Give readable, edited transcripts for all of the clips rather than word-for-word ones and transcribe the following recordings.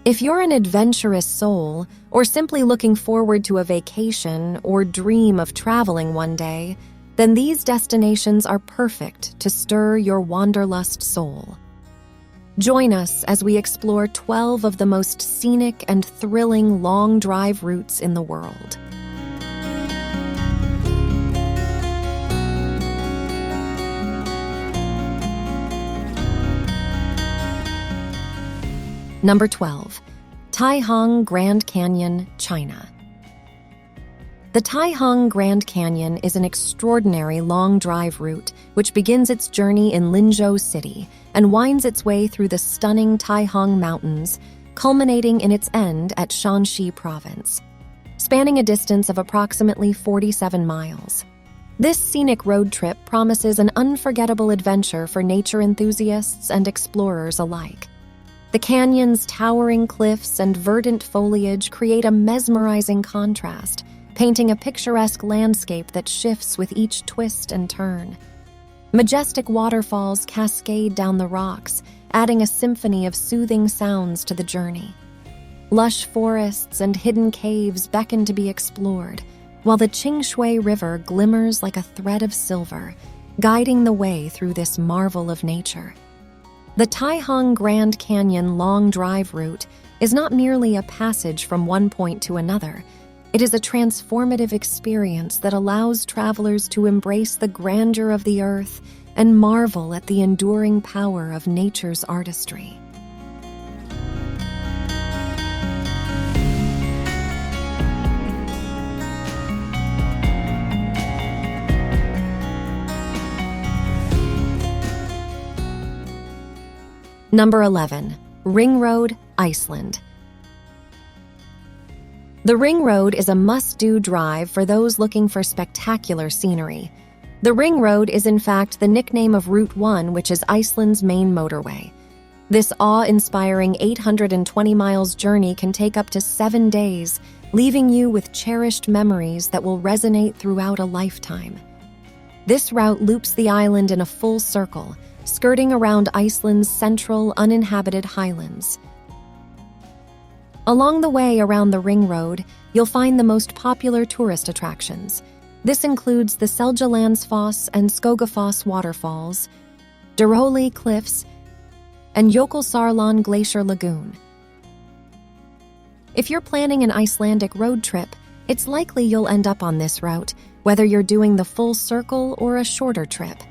If you're an adventurous soul, or simply looking forward to a vacation or dream of traveling one day, then these destinations are perfect to stir your wanderlust soul. Join us as we explore 12 of the most scenic and thrilling long drive routes in the world. Number 12. Taihang Grand Canyon, China. The Taihang Grand Canyon is an extraordinary long drive route which begins its journey in Linzhou City and winds its way through the stunning Taihang Mountains, culminating in its end at Shanxi Province, spanning a distance of approximately 47 miles. This scenic road trip promises an unforgettable adventure for nature enthusiasts and explorers alike. The canyon's towering cliffs and verdant foliage create a mesmerizing contrast, painting a picturesque landscape that shifts with each twist and turn. Majestic waterfalls cascade down the rocks, adding a symphony of soothing sounds to the journey. Lush forests and hidden caves beckon to be explored, while the Qingshui River glimmers like a thread of silver, guiding the way through this marvel of nature. The Taihang Grand Canyon long drive route is not merely a passage from one point to another. It is a transformative experience that allows travelers to embrace the grandeur of the earth and marvel at the enduring power of nature's artistry. Number 11. Ring Road, Iceland. The Ring Road is a must-do drive for those looking for spectacular scenery. The Ring Road is in fact the nickname of Route 1, which is Iceland's main motorway. This awe-inspiring 820 miles journey can take up to 7 days, leaving you with cherished memories that will resonate throughout a lifetime. This route loops the island in a full circle, skirting around Iceland's central, uninhabited highlands. Along the way around the Ring Road, you'll find the most popular tourist attractions. This includes the Seljalandsfoss and Skogafoss waterfalls, Dyrhólaey Cliffs, and Jökulsárlón Glacier Lagoon. If you're planning an Icelandic road trip, it's likely you'll end up on this route, whether you're doing the full circle or a shorter trip.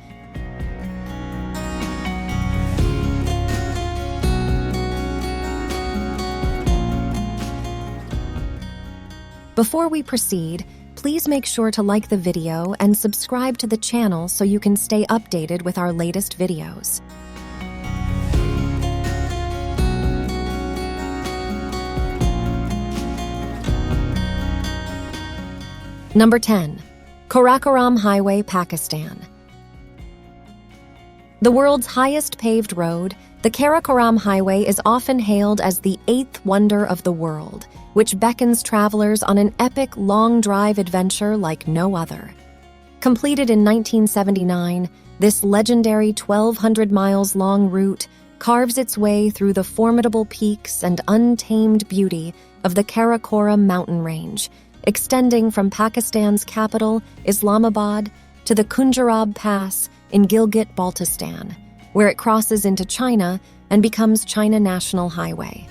Before we proceed, please make sure to like the video and subscribe to the channel so you can stay updated with our latest videos. Number 10. Karakoram Highway, Pakistan. The world's highest paved road, the Karakoram Highway is often hailed as the 8th wonder of the world, which beckons travelers on an epic long drive adventure like no other. Completed in 1979, this legendary 1,200 miles long route carves its way through the formidable peaks and untamed beauty of the Karakoram mountain range, extending from Pakistan's capital, Islamabad, to the Khunjerab Pass in Gilgit-Baltistan, where it crosses into China and becomes China National Highway.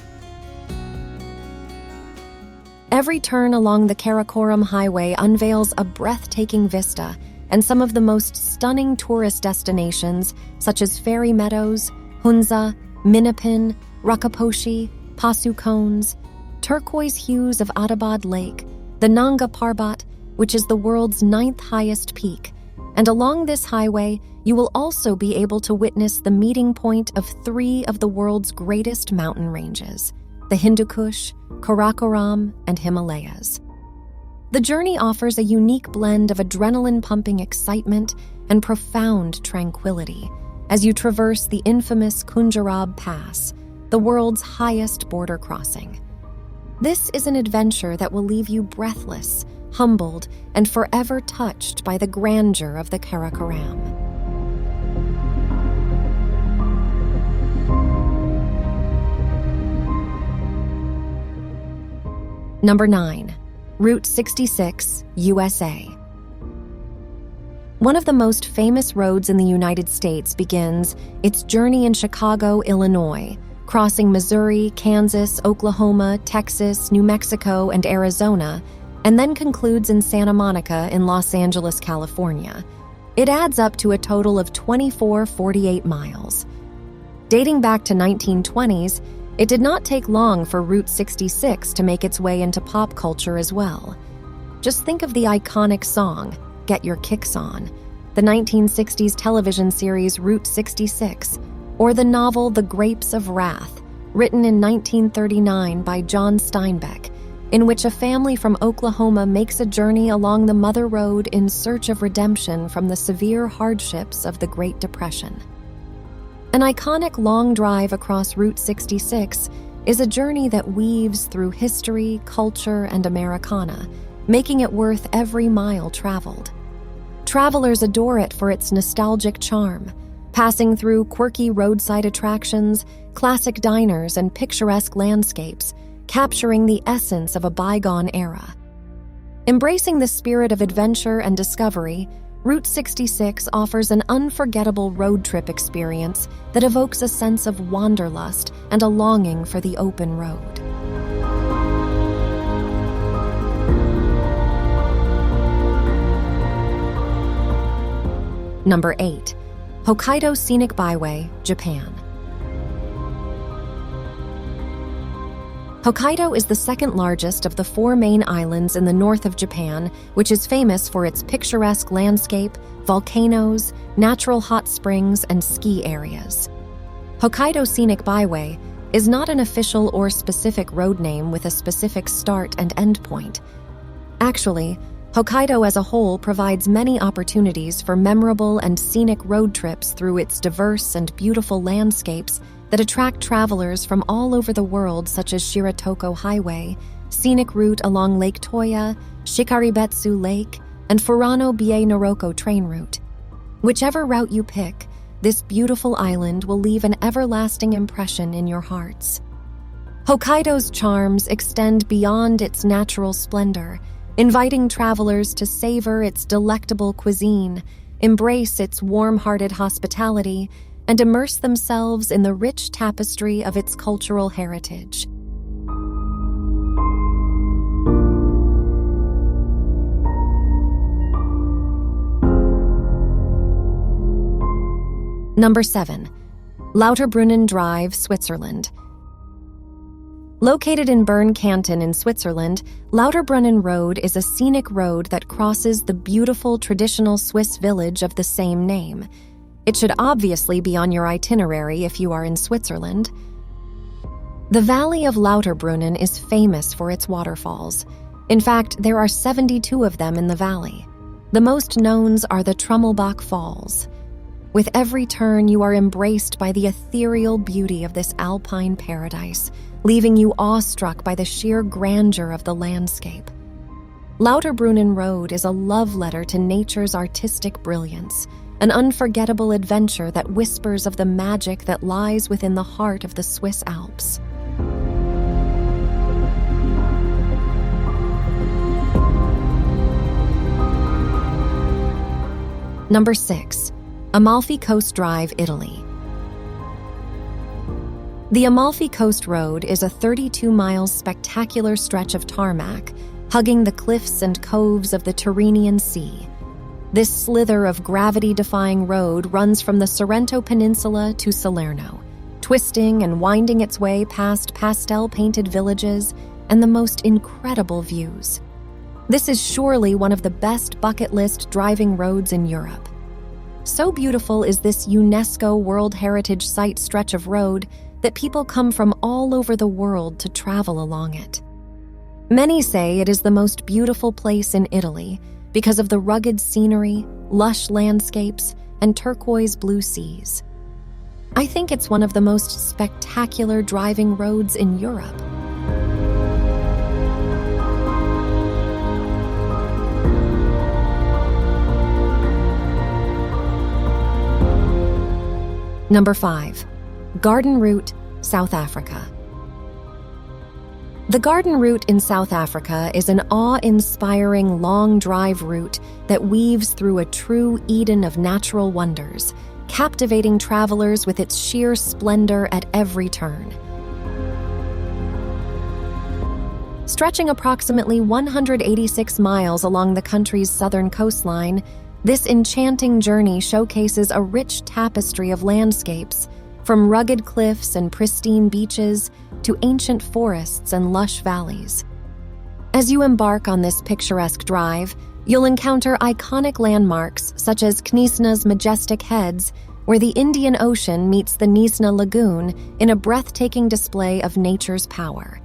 Every turn along the Karakoram Highway unveils a breathtaking vista and some of the most stunning tourist destinations such as Fairy Meadows, Hunza, Minapin, Rakaposhi, Pasu Cones, turquoise hues of Atabad Lake, the Nanga Parbat, which is the world's 9th highest peak. And along this highway, you will also be able to witness the meeting point of 3 of the world's greatest mountain ranges, the Hindu Kush, Karakoram, and Himalayas. The journey offers a unique blend of adrenaline-pumping excitement and profound tranquility as you traverse the infamous Khunjerab Pass, the world's highest border crossing. This is an adventure that will leave you breathless, humbled, and forever touched by the grandeur of the Karakoram. Number 9. Route 66, USA. One of the most famous roads in the United States begins its journey in Chicago, Illinois, crossing Missouri, Kansas, Oklahoma, Texas, New Mexico, and Arizona, and then concludes in Santa Monica in Los Angeles, California. It adds up to a total of 2448 miles. Dating back to 1920s, it did not take long for Route 66 to make its way into pop culture as well. Just think of the iconic song, Get Your Kicks On, the 1960s television series Route 66, or the novel The Grapes of Wrath, written in 1939 by John Steinbeck, in which a family from Oklahoma makes a journey along the Mother Road in search of redemption from the severe hardships of the Great Depression. An iconic long drive across Route 66 is a journey that weaves through history, culture, and Americana, making it worth every mile traveled. Travelers adore it for its nostalgic charm, passing through quirky roadside attractions, classic diners, and picturesque landscapes, capturing the essence of a bygone era. Embracing the spirit of adventure and discovery, Route 66 offers an unforgettable road trip experience that evokes a sense of wanderlust and a longing for the open road. Number 8. Hokkaido Scenic Byway, Japan. Hokkaido is the second largest of the 4 main islands in the north of Japan, which is famous for its picturesque landscape, volcanoes, natural hot springs, and ski areas. Hokkaido Scenic Byway is not an official or specific road name with a specific start and end point. Actually, Hokkaido as a whole provides many opportunities for memorable and scenic road trips through its diverse and beautiful landscapes that attract travelers from all over the world, such as Karakoram Highway, scenic route along Lake Toya, Shikaribetsu Lake, and Furano-Bie-Naroko train route. Whichever route you pick, this beautiful island will leave an everlasting impression in your hearts. Hokkaido's charms extend beyond its natural splendor, inviting travelers to savor its delectable cuisine, embrace its warm-hearted hospitality, and immerse themselves in the rich tapestry of its cultural heritage. Number 7. Lauterbrunnen Drive, Switzerland. Located in Bern Canton in Switzerland, Lauterbrunnen Road is a scenic road that crosses the beautiful traditional Swiss village of the same name. It should obviously be on your itinerary if you are in Switzerland. The Valley of Lauterbrunnen is famous for its waterfalls. In fact, there are 72 of them in the valley. The most known are the Trummelbach Falls. With every turn, you are embraced by the ethereal beauty of this alpine paradise, leaving you awestruck by the sheer grandeur of the landscape. Lauterbrunnen Road is a love letter to nature's artistic brilliance, an unforgettable adventure that whispers of the magic that lies within the heart of the Swiss Alps. Number 6. Amalfi Coast Drive, Italy. The Amalfi Coast Road is a 32-mile spectacular stretch of tarmac, hugging the cliffs and coves of the Tyrrhenian Sea. This slither of gravity-defying road runs from the Sorrento Peninsula to Salerno, twisting and winding its way past pastel-painted villages and the most incredible views. This is surely one of the best bucket list driving roads in Europe. So beautiful is this UNESCO World Heritage Site stretch of road that people come from all over the world to travel along it. Many say it is the most beautiful place in Italy because of the rugged scenery, lush landscapes, and turquoise blue seas. I think it's one of the most spectacular driving roads in Europe. Number 5. Garden Route, South Africa. The Garden Route in South Africa is an awe-inspiring long drive route that weaves through a true Eden of natural wonders, captivating travelers with its sheer splendor at every turn. Stretching approximately 186 miles along the country's southern coastline, this enchanting journey showcases a rich tapestry of landscapes, from rugged cliffs and pristine beaches to ancient forests and lush valleys. As you embark on this picturesque drive, you'll encounter iconic landmarks such as Knysna's majestic heads, where the Indian Ocean meets the Knysna Lagoon in a breathtaking display of nature's power.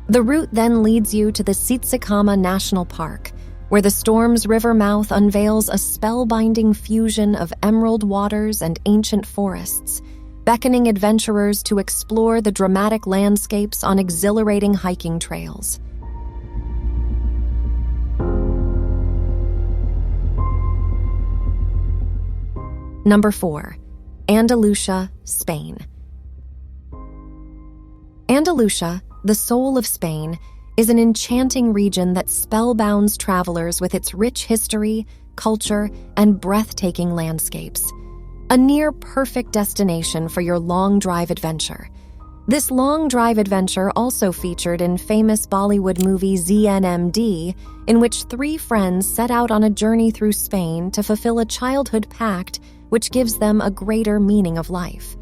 The route then leads you to the Tsitsikama National Park, where the storm's river mouth unveils a spellbinding fusion of emerald waters and ancient forests, beckoning adventurers to explore the dramatic landscapes on exhilarating hiking trails. Number 4. Andalusia, Spain. Andalusia, the soul of Spain, is an enchanting region that spellbounds travelers with its rich history, culture, and breathtaking landscapes. A near-perfect destination for your long drive adventure. This long drive adventure also featured in famous Bollywood movie znmd, in which 3 friends set out on a journey through Spain to fulfill a childhood pact which gives them a greater meaning of life.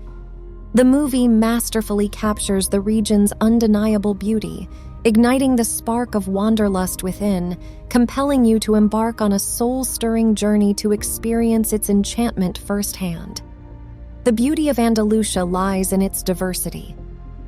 The movie masterfully captures the region's undeniable beauty, igniting the spark of wanderlust within, compelling you to embark on a soul-stirring journey to experience its enchantment firsthand. The beauty of Andalusia lies in its diversity.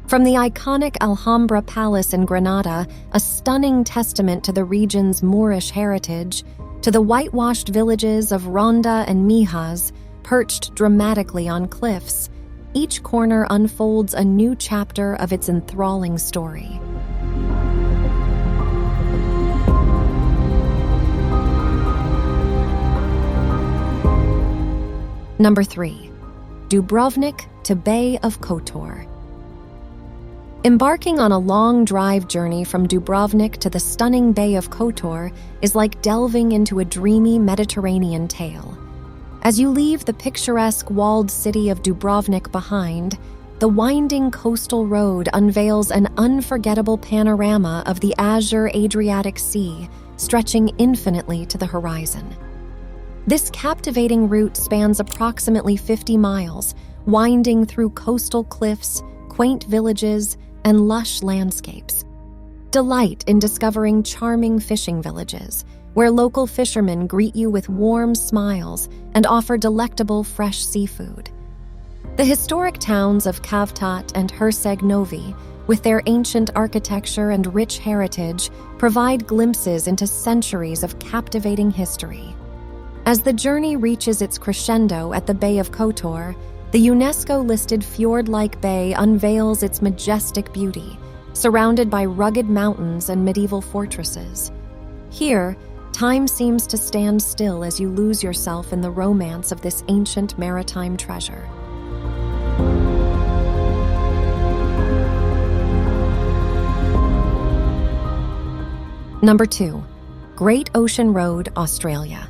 From the iconic Alhambra Palace in Granada, a stunning testament to the region's Moorish heritage, to the whitewashed villages of Ronda and Mijas, perched dramatically on cliffs, each corner unfolds a new chapter of its enthralling story. Number 3. Dubrovnik to Bay of Kotor. Embarking on a long drive journey from Dubrovnik to the stunning Bay of Kotor is like delving into a dreamy Mediterranean tale. As you leave the picturesque walled city of Dubrovnik behind, the winding coastal road unveils an unforgettable panorama of the azure Adriatic Sea, stretching infinitely to the horizon. This captivating route spans approximately 50 miles, winding through coastal cliffs, quaint villages, and lush landscapes. Delight in discovering charming fishing villages, where local fishermen greet you with warm smiles and offer delectable fresh seafood. The historic towns of Kavtat and Herceg Novi, with their ancient architecture and rich heritage, provide glimpses into centuries of captivating history. As the journey reaches its crescendo at the Bay of Kotor, the UNESCO-listed fjord-like bay unveils its majestic beauty, surrounded by rugged mountains and medieval fortresses. Here, time seems to stand still as you lose yourself in the romance of this ancient maritime treasure. Number 2. Great Ocean Road, Australia.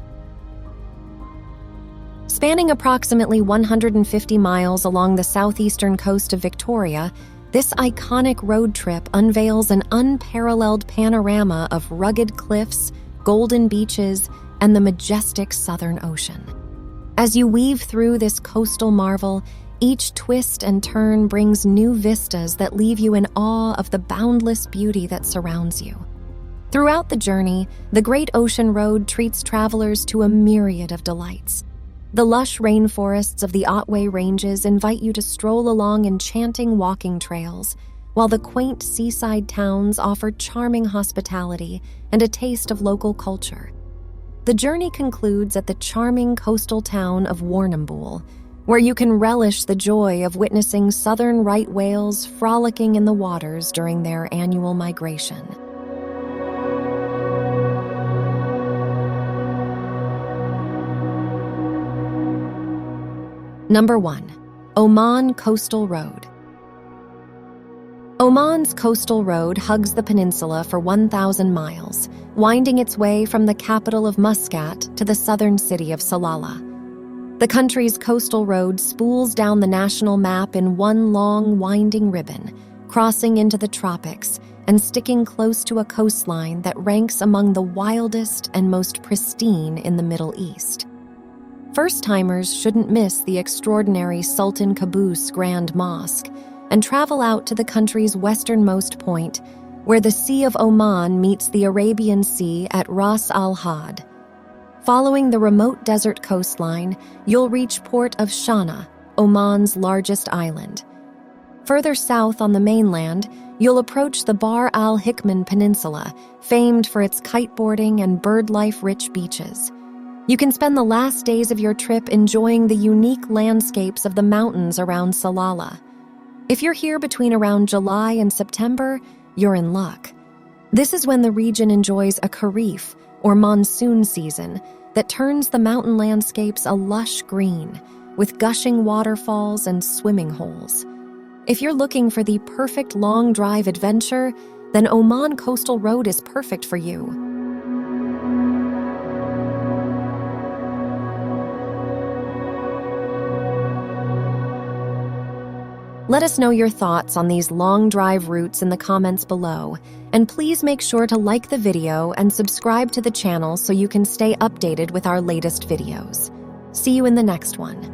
Spanning approximately 150 miles along the southeastern coast of Victoria, this iconic road trip unveils an unparalleled panorama of rugged cliffs, golden beaches, and the majestic Southern Ocean. As you weave through this coastal marvel, each twist and turn brings new vistas that leave you in awe of the boundless beauty that surrounds you. Throughout the journey, the Great Ocean Road treats travelers to a myriad of delights. The lush rainforests of the Otway Ranges invite you to stroll along enchanting walking trails, while the quaint seaside towns offer charming hospitality and a taste of local culture. The journey concludes at the charming coastal town of Warrnambool, where you can relish the joy of witnessing southern right whales frolicking in the waters during their annual migration. Number 1. Oman Coastal Road. Oman's coastal road hugs the peninsula for 1,000 miles, winding its way from the capital of Muscat to the southern city of Salalah. The country's coastal road spools down the national map in one long, winding ribbon, crossing into the tropics and sticking close to a coastline that ranks among the wildest and most pristine in the Middle East. First-timers shouldn't miss the extraordinary Sultan Qaboos Grand Mosque and travel out to the country's westernmost point, where the Sea of Oman meets the Arabian Sea at Ras Al Had. Following the remote desert coastline, you'll reach port of Shana, Oman's largest island. Further south on the mainland, you'll approach the Bar Al Hikman Peninsula, famed for its kiteboarding and bird life-rich beaches. You can spend the last days of your trip enjoying the unique landscapes of the mountains around Salalah. If you're here between around July and September, you're in luck. This is when the region enjoys a kharif, or monsoon season, that turns the mountain landscapes a lush green, with gushing waterfalls and swimming holes. If you're looking for the perfect long drive adventure, then Oman Coastal Road is perfect for you. Let us know your thoughts on these long drive routes in the comments below, and please make sure to like the video and subscribe to the channel so you can stay updated with our latest videos. See you in the next one.